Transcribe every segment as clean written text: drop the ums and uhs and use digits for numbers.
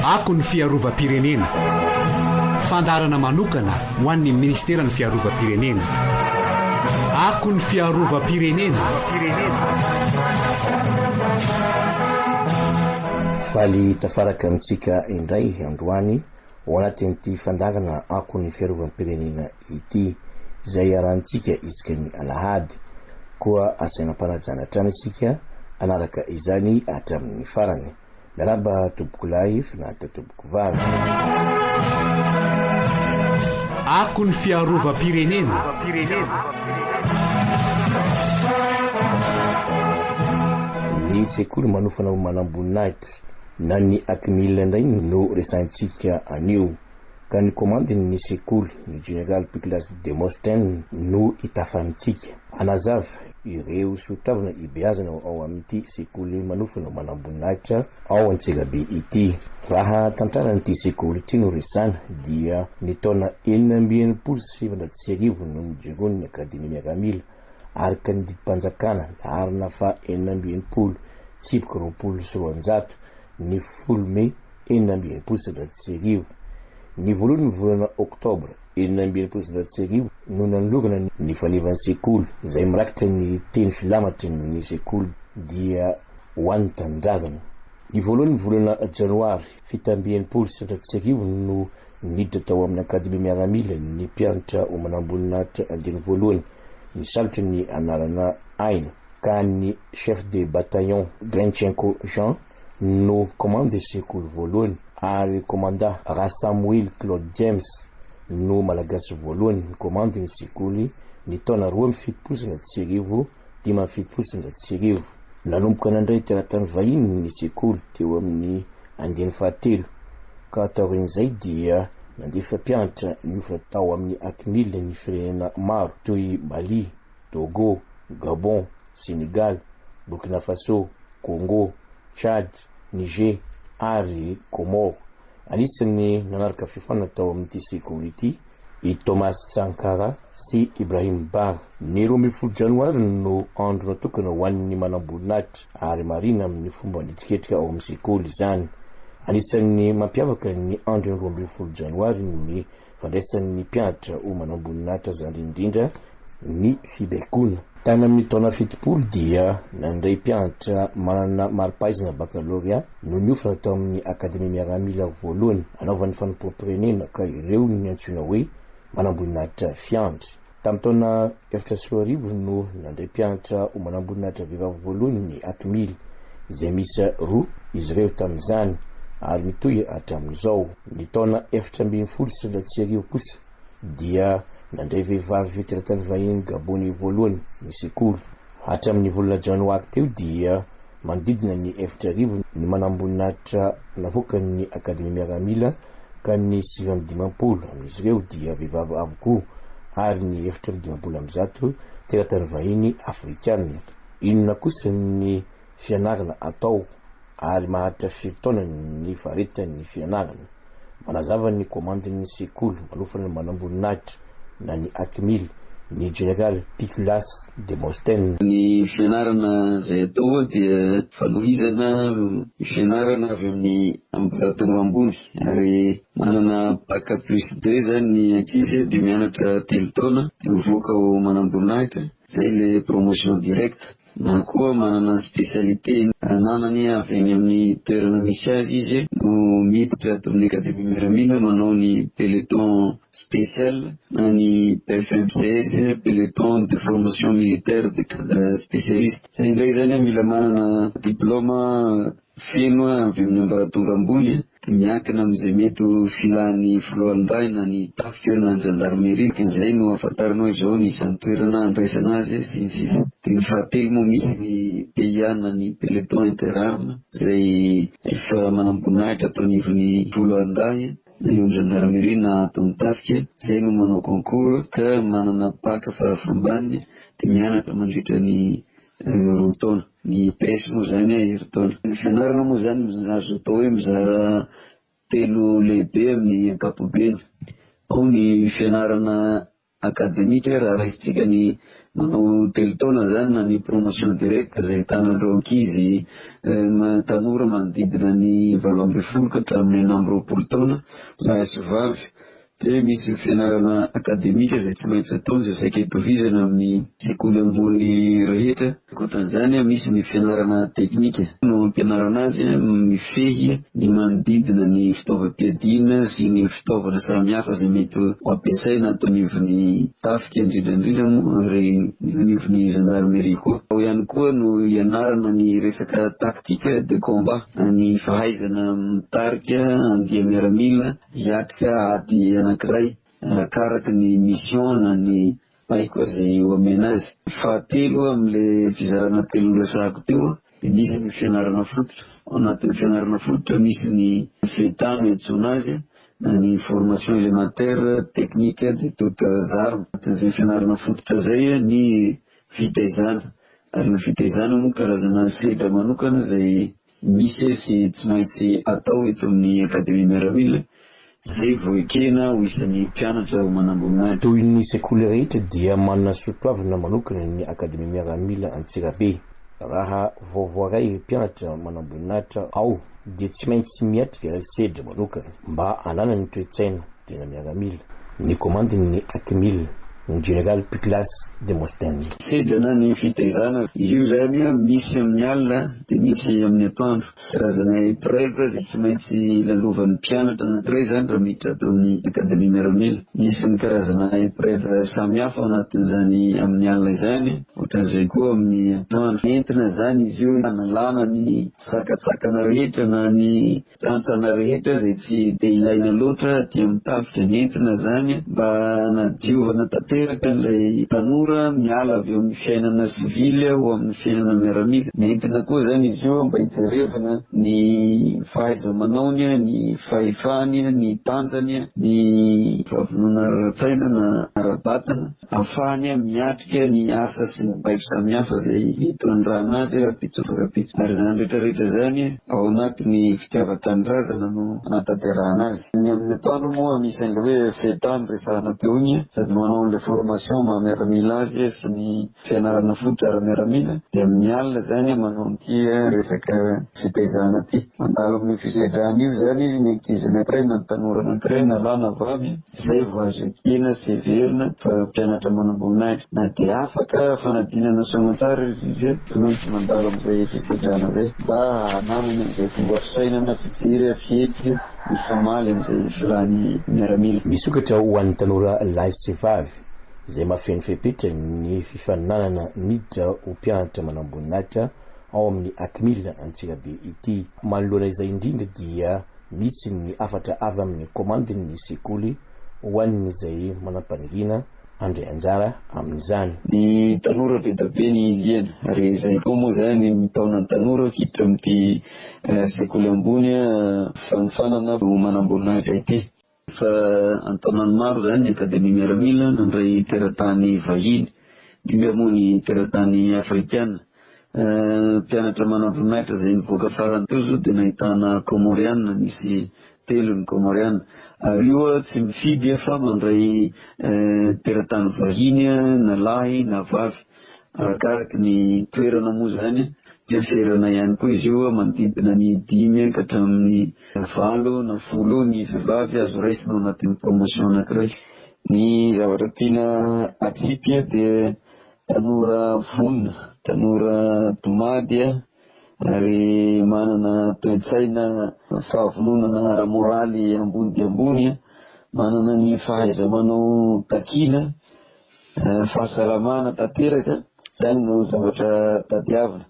Ako ny fiarovam-pirenena. Fandarana manokana ho an'ny Ministeran'ny Fiarovam-pirenena. Ako ny fiarovam-pirenena. Faly tafaraka amintsika indray androany ao anatin'ity fandarana ako ny fiarovam-pirenena ity, izay arantsika isaka ny alahady, koa asainam-panajanatra isika anaraka izany hatramin'ny farany. Miaraba tompoko lahy finaritra tompoko vavy. Ako ny fiarovam-pirenena. Ny sekoly manofana ho manamboninahitra na ny akmila indray no resantsika anio, ka ny komandiny ny sekoly ny General Picklas Demostène no itafantsika anazava ireo sotavana ibeazana ao amin'ity sekoly manofana manamboninahitra ao Antsirabe ity. Raha tantaran'ity sekoly ity no resana dia ny taona 1970 no nijerony ny Akademia Miaramila ary ka ny didim-panjakana naharina fa 1970 tsipika 20 ny 10 Mey 1970. Ny voalohany volana Oktobra 1970 no nanolorana ny fanevan'ny sekoly izay mirakitra ny teny filamatry ny sekoly dia hoan'ny tanindrazana. Ny voalohany volana Janoary 1770 no niditra tao amin'ny Akademia Miaramila ny mpianatra ho manamboninahitra andiny voalohany, nisalotra ny anarana aina, ka ny chef de bataillon Grenchenko Jean no commande sekoly voalohany ary commanda Samuel Claude James no malagasy voalohany ny commande ny sekoly ny taona 1770. Nanomboka nandray teratany vahiny ny sekoly teo amin'ny andiny fahatelo, ka taorin'izay dia nandefa mpianatra niofa tao amin'ny akmila ny firenena maro toy Mali, Togo, Gabon, Senegal, Burkina Faso, Congo, Chad, Niger ary Comore. Anisany nanaraka fifana tao amin'ity sekoly ity i Thomas Sankara sy Ibrahim Bar. Ny 12 Janoary no andro natokana ho an'ny manamboninahitra ary marina amin'ny fomba nitiketrika ao amin'ny sekoly izany. Anisan'ny mampiavaka ny andro 12 Janoary ny fandraisan'ny mpianatra ho manamboninahitra zany indrindra ny fibaikona. Tany amin'ny taona 70 dia nandray mpianatra manana maripaizina baccalauréat no niofana tao amin'ny Akademia Miaramila voalohany anaovan'ny fanampom-pirenena, ka ireo ny antsoina hoe manamboninahitra fiandry. Tamin'ny taona 2010 no nandray mpianatra ho manamboninahitra vehivavy voalohany ny akmila izay misy 2 izy ireo tamin'izany ary mitohy hatramin'izao. Ny taona 2010 kosa dia nandray vehivavy teratany vahiny Gabony voalohany ny sekoly. Hatramin'ny volana Janoary teo dia manodidina ny 4,000 ny manamboninahitra navoakan'ny Akademia Miaramila, ka ny 950 amin'izy ireo dia vehivavy avokoa ary ny 450 teratany vahiny afrikanina. Inona kosa ny fianarana atao ary maharitra 7 taona ny faharetan'ny fianarana. Manazava ny komandin'ny sekoly manofana manamboninahitra na ny akmila ny General Picklas Demostène. Ny fianarana zay atao dia fanovizana fianarana avy amin'ny ambaratonga ambony ary manana bac plus 2 zany ny ankizy dia mianatra 3 taona dia mivoaka ho manamboninahitra, zay le promotion directe. Na koa manana spécialité ananany avy any amin'ny toerana misy azy izy no miditra ato amin'ny Akademia Miaramila manao ny peloton spécial na ny PFMCS, peloton de formation militaire de cadre spécialiste. Zay indray zany mila manana diplôma feno avy amin'ny ambaratonga ambony dia miankina amin'izay mety filan'ny filohandaina ny tafika na ny gendarmerie. Izay no afantaranao izao ny isan'ny toerana andraisana azy sy dia ny fahatelo moa misy ny PIA na ny peloton interarme izay efa manamboninahitra atao anivon'ny filohandaina na eo amin'ny gendarmerie na atao amin'ny tafika. Izay no manao concours ka manana bac farafambaniny dia mianatra mandritra ny 2 taona. Ny PS moa zany herintaona. Ny fianarana moa zany azo atao hoe mizara 3 lehibe amin'ny ankapobeny. Ao ny fianarana akademika raha raisitsika ny manao telotona zany na ny promotion directe zay tanan'ireo ankizy tanora manodidina ny 12 ka hatramin'ny 19 taona lahy sy vavy. De misy fianarana akademika zay tsy maintsy ataony zay saika itovizana amin'ny sekoly ambony rehetra. Ankoatran'izany misy ny fianarana teknika no ampianarana azy mifehy ny manodidina ny fitaovam-piadina sy ny fitaovana samihafa zay mety ho ampiasaina atao anivon'ny tafika indrindra moa ary anivon'ny gendarmerie koa. Ao ihany koa no ianarana ny resaka tactique de combat, ny fahaizana mitarika andia miaramila hiatrika ady anankiray arakaraka ny mission na ny paiko zay ho amena azy. Fahatelo am'le fizarana telo resahako teo de misy ny fianarana fototra. Ao anatin'ny fianarana fototra misy ny fetano antsoina azy na ny formation élémentaire technique de toutes armes. Anatin'izay fianarana fototra zay ny fitaizana, ary ny fitaizana moa karazana sedra manokana zay misy sy tsy maintsy atao eto amin'ny akademia miaramila zay vao ekena ho isan'ny mpianatra ho manambona azy. Toy ny sekoly rehetra dia manana soatoavina manokana ny akademia miaramila Antsirabe. Raha voavoaray mpianatra manamboninahitra ao dia tsy maintsy miatrika sedra manokana mba hanana ny toe-tsaina tena miaramila. Ny komandin'ny Akmil ny General Piclas de Mostany. Sedra na ny fitaizana io zany misy amin'ny alina de misy amin'ny atoandro. Karazana épreuve zay tsy maintsy lalovan'ny mpianatra anankiray zany raha miditra ato amin'ny akademia miaramila. Misy ny karazana épreuve samihafa anatin'izany amin'ny alina izany, ohatran'izay koa amin'ny atoandro. Entina zany izy io analana ny sakatsakana rehetra na ny tantsana rehetra zay tsy de ilaina loatra aty amin'ny tafika. Entina zany mba nadiovana tanteraka ilay tanora miala avy eo amin'ny fiainana sivily ho amin'ny fiainana miaramila. Nentina koa zany izy io mba hijerevana ny fahaiza-manaony, ny fahefany, ny tanjany, ny fahavonona ara-tsaina na ara-batana, ahafahany miatrika ny asa sy ny baiko samihafa zay hitondrana azy rapitsofakapitra. Ary zany rehetrarehetra zany ao anatin'ny fitiavan-tanindrazana no anatanterahana azy. Ny amin'ny atoandro moa misy an'ilay hoe fetany resahana teo igny sady manao an'ilay formation miaramila azy sy ny fianarana fototra miaramila. De amin'ny alina zany manao an'ity resaka fitaizana ty. Mandalo amin'ny fisedrana io zany ny ankizy anankiray na ny tanora anankiray na lahy na vavy zay vao azo ekena sy heverina fa mpianatra manamboninahitra. Na de afaka fanadinana soamantsara izy tsy maintsy mandalo amin'izay fisedrana zay mba hananana amin'izay fomba fisainana, fijery, fihetsika, ny famaly amin'izay filany miaramila. Misokatra ho an'ny tanora lahy sy vavy zay mafeno fepetra ny fifaninanana miditra ho mpianatra manamboninahitra ao amin'ny Akmil Antsirabe ity. Manoloana izay indrindra dia misy ny afatra avy amin'ny komandin'ny sekoly ho an'izay manam-paniriana handray anjara amin'izany. Ny tanora be da be ny iliana ary izay koa moa zany mitaona ny tanora hiditra amin'ity sekoly ambony fanofanana ho manamboninahitra ity. Fa antaonany maro zany ny akademia miaramila nandray teratany vahiny, indrindra moa ny teratany afrikana. Mpianatra manamboninahitra zay nivoaka farany teo zao de nahitana Comoriana, nisy 3 ny Comoriana. Ary io tsy mifidy fa mandray teratany vahiny na lahy na vavy arakaraka ny toerana moa zany. De ferana ihany koa izy io manodidina ny 5 ka hatramin'ny 9 na 10 ny vehivavy azo raisina ao anatin'ny promotion anankiray. Ny zavatra tiana atsipy de tanora vonona, tanora tomady ary manana toe-tsaina fahavononana ara-moraly ambony dia ambony, manana ny fahaiza-manao takina, fahasalamana tanteraka. Zany no zavatra tadiavina.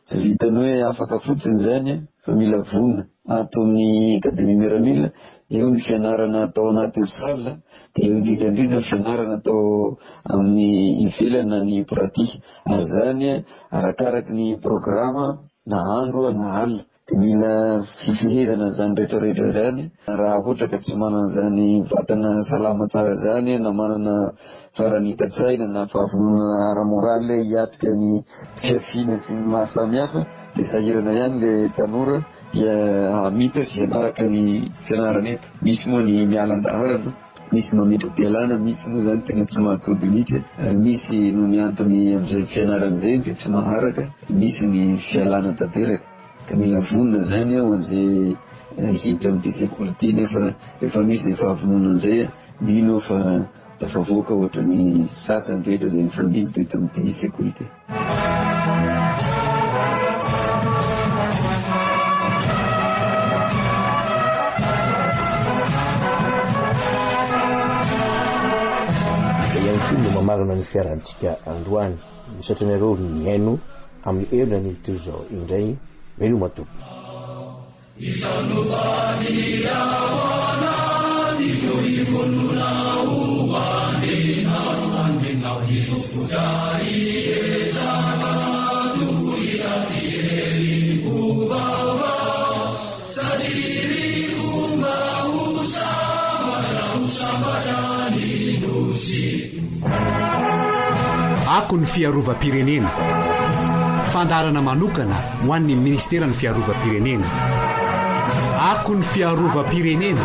Tsy vitany hoe afaka fotsiny zany fa mila vonona. Ato amin'ny akademia miaramila eo ny fianarana atao anatin'ny sala, de eo indrindra ny fianarana atao amin'ny ivelana ny pratika. Ary zany arakaraka ny programa na andro na alina. De mila fifehezana zany rehetrarehetra zany. Raha ohatra ka tsy manana zany vatana salama tsara zany na manana faranita-tsaina na fahavonona ara-moraly hiatrika ny fiafiana sy ny maro samihafa, de sahirana ihany le tanora dia hamita sy hanaraka ny fianarana eto. Misy moa ny mialan-dahana misy mametra-pialana, misy moa zany tena tsy mahatody mihitsy, misy no ny antony amin'izay fianarana zay dia tsy maharaka, misy ny fialana tanteraka. Ka mila vonona zany ao an'izay hiditra amin'ity sekoly ity, nefa rehefa misy zay fahavononan'izay mino aho fa tafavoaka ohatra ny sasany rehetra zay mifandimby teto amin'ity sekoly ity. no mamarina ny fiarantsika androany misaotra nareo ny haino amin'ny herina ny toy zao indray veloma tompy. Ako ny fiarovam-pirenena, fandarana manokana ho an'ny ministeran'ny fiarovam-pirenena. Ako ny fiarovam-pirenena.